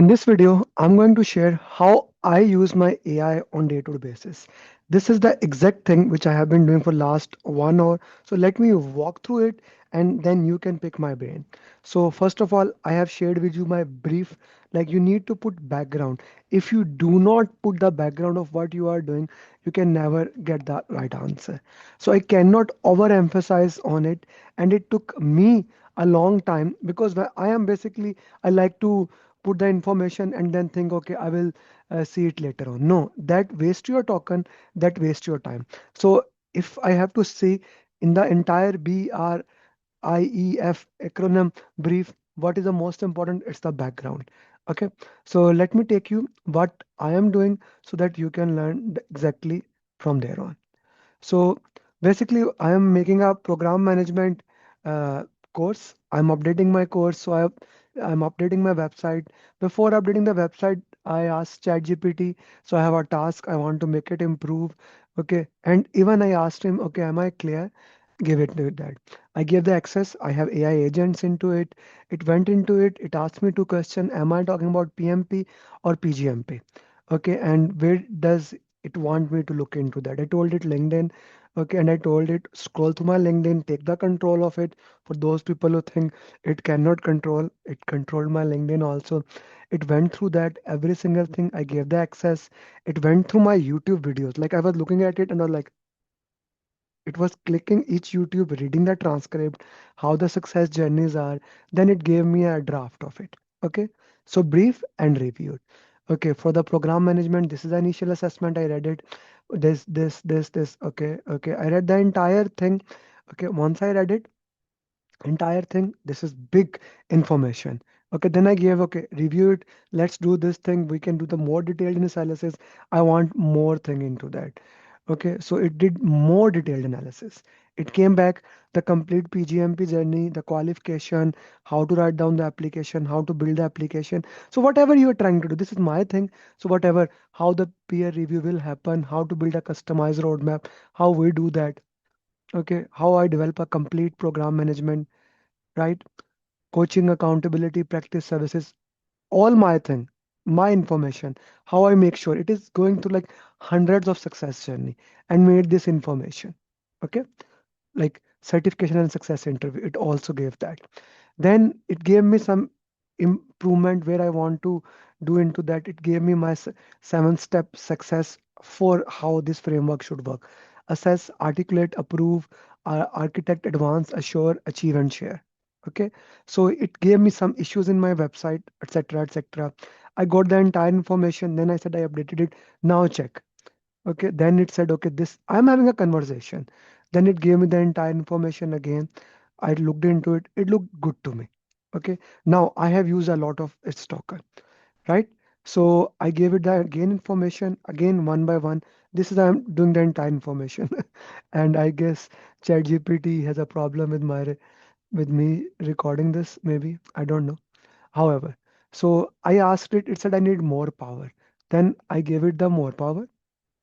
In this video, I'm going to share how I use my AI on day-to-day basis. This is the exact thing which I have been doing for last 1 hour. So let me walk through it and then you can pick my brain. So first of all, I have shared with you my brief, like you need to put background. If you do not put the background of what you are doing, you can never get the right answer. So I cannot overemphasize on it. And it took me a long time because I am basically, I like to put the information and then think, okay, I will see it later on. No, that waste your token, that waste your time. So if I have to see in the entire BRIEF acronym brief, what is the most important? It's the background. Okay, so let me take you what I am doing so that you can learn exactly from there on. So basically, I am making a program management uh, course. I'm updating my course. I'm updating my website. Before updating the website, I asked ChatGPT. So I have a task. I want to make it improve. Okay. And even I asked him, okay, am I clear? Give it to that. I gave the access. I have AI agents into it. It went into it. It asked me two questions. Am I talking about PMP or PgMP? Okay. And where does it want me to look into that? I told it LinkedIn. Okay, and I told it scroll through my LinkedIn, take the control of it. For those people who think it cannot control, it controlled my LinkedIn also. It went through that every single thing. I gave the access. It went through my YouTube videos. Like I was looking at it and I was like, it was clicking each YouTube, reading the transcript, how the success journeys are. Then it gave me a draft of it. Okay. So brief and reviewed. Okay. For the program management, this is the initial assessment. I read it. This. Okay. Okay. I read the entire thing. Okay. Once I read it, entire thing, this is big information. Okay. Then I gave, okay, review it. Let's do this thing. We can do the more detailed analysis. I want more thing into that. Okay, so it did more detailed analysis. It came back the complete PGMP journey, the qualification, how to write down the application, how to build the application. So whatever you are trying to do, this is my thing. So whatever, how the peer review will happen, how to build a customized roadmap, how we do that. Okay, how I develop a complete program management, right? Coaching, accountability, practice services, all my thing, my information, how I make sure it is going to like hundreds of success journey and made this information. Okay, like certification and success interview, it also gave that. Then it gave me some improvement where I want to do into that. It gave me my 7-step success for how this framework should work: assess, articulate, approve, architect, advance, assure, achieve, and share. Okay, so it gave me some issues in my website, etc., etc. I got the entire information. Then I said I updated it. Now check. Okay, then it said, okay, this I'm having a conversation. Then it gave me the entire information again. I looked into it. It looked good to me. Okay, now I have used a lot of its token, right? So I gave it the again information again one by one. This is I'm doing the entire information, and I guess ChatGPT has a problem with with me recording this. Maybe I don't know. However, so I asked it. It said I need more power. Then I gave it the more power.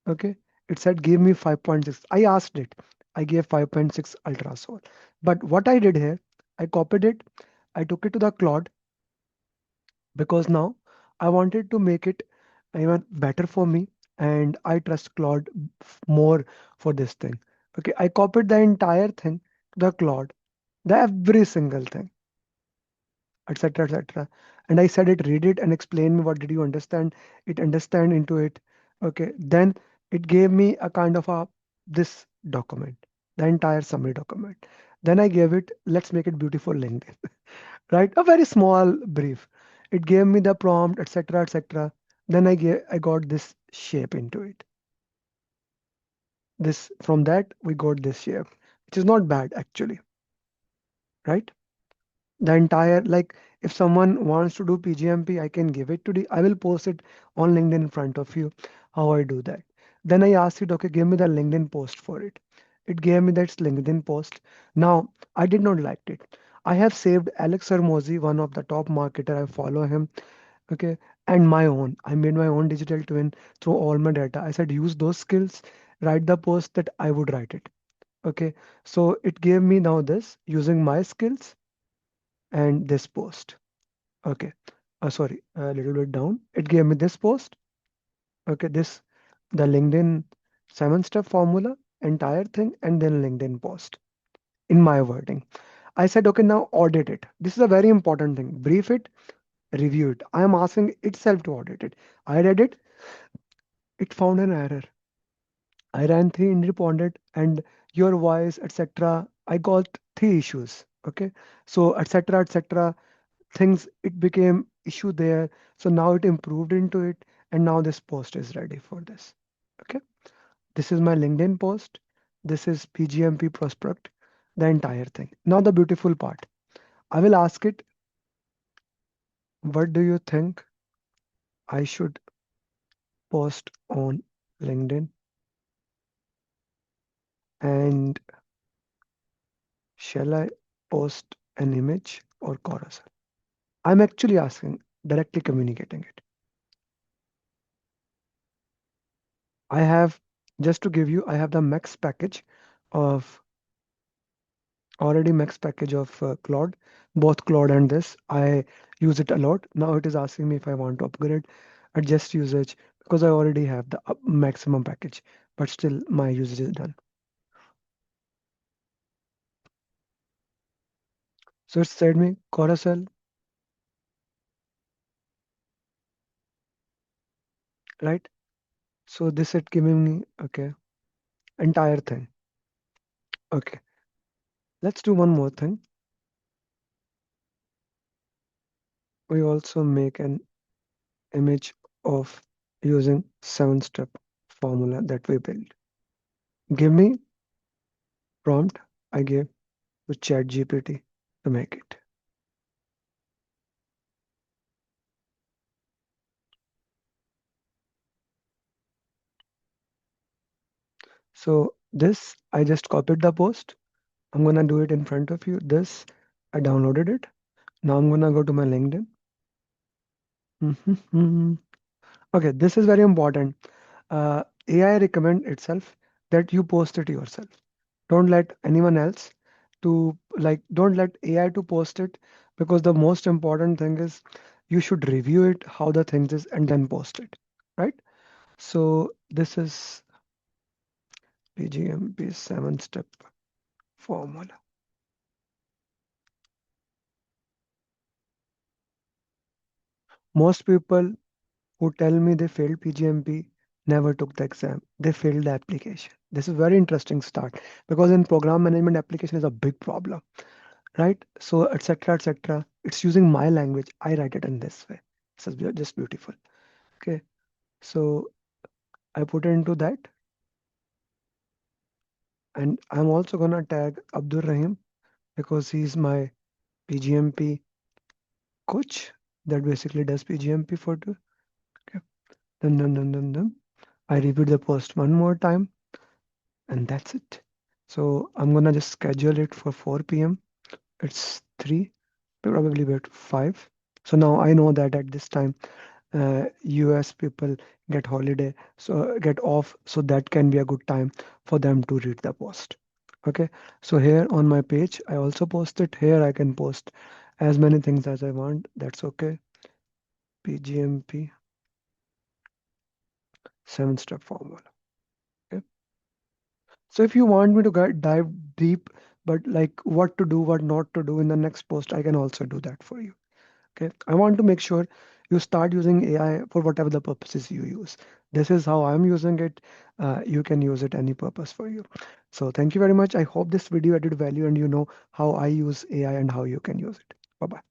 Okay. It said give me 5.6. I asked it. I gave 5.6 ultrasol. But what I did here, I copied it. I took it to the Claude because now I wanted to make it even better for me. And I trust Claude more for this thing. Okay. I copied the entire thing to the Claude, the every single thing, etc., etc. And I said it, read it and explain me what did you understand. It understand into it. Okay, then it gave me a kind of a this document, the entire summary document. Then I gave it, let's make it beautiful LinkedIn, right? A very small brief. It gave me the prompt, etc., etc. Then I got this shape into it. This from that we got this shape, which is not bad actually, right? The entire, like, if someone wants to do PGMP, I can give it to the, I will post it on LinkedIn in front of you how I do that. Then I asked it, okay, give me the LinkedIn post for it. It gave me that LinkedIn post. Now I did not like it. I have saved Alex Hermosi, one of the top marketer. I follow him. Okay, and my own. I made my own digital twin through all my data. I said use those skills, write the post that I would write it. Okay, so it gave me now this using my skills and this post. Okay. sorry, a little bit down. It gave me this post. Okay, this the LinkedIn 7-step formula, entire thing, and then LinkedIn post in my wording. I said, okay, now audit it. This is a very important thing. Brief it, review it. I am asking itself to audit it. I read it, it found an error. I ran three independent and your voice, etc. I got three issues. Okay, so etc. Things it became issue there. So now it improved into it, and now this post is ready for this. Okay, this is my LinkedIn post. This is PgMP prospect, the entire thing. Now the beautiful part. I will ask it, what do you think I should post on LinkedIn? And shall I post an image or chorus? I'm actually asking, directly communicating it. I have, just to give you, I have the max package of already max package of Claude, both Claude and this. I use it a lot. Now it is asking me if I want to upgrade, adjust usage, because I already have the maximum package, but still my usage is done. So it said me Carousel, right? So this is giving me, okay, entire thing. Okay, let's do one more thing. We also make an image of using 7-step formula that we built. Give me prompt I gave to ChatGPT to make it. So this, I just copied the post. I'm gonna do it in front of you. This, I downloaded it. Now I'm gonna go to my LinkedIn. Okay, this is very important. AI recommend itself that you post it yourself. Don't let anyone else to don't let AI to post it, because the most important thing is you should review it, how the things is, and then post it, right? So this is PgMP 7-step formula. Most people who tell me they failed PGMP never took the exam. They failed the application. This is very interesting start, because in program management application is a big problem, right? So etc. It's using my language. I write it in this way. This is just beautiful. Okay. So I put it into that, and I'm also gonna tag Abdul Rahim because he's my PGMP coach that basically does PGMP for two. Okay. Then. I repeat the post one more time, and that's it. So I'm gonna just schedule it for 4 p.m. It's 3, probably about 5. So now I know that at this time, US people get holiday, so get off, so that can be a good time for them to read the post. Okay, so here on my page, I also post it. Here I can post as many things as I want. That's okay. PGMP 7-step formula. Okay. So if you want me to dive deep, but like what to do, what not to do in the next post, I can also do that for you. Okay. I want to make sure you start using AI for whatever the purposes you use. This is how I'm using it. You can use it any purpose for you. So thank you very much. I hope this video added value and you know how I use AI and how you can use it. Bye bye.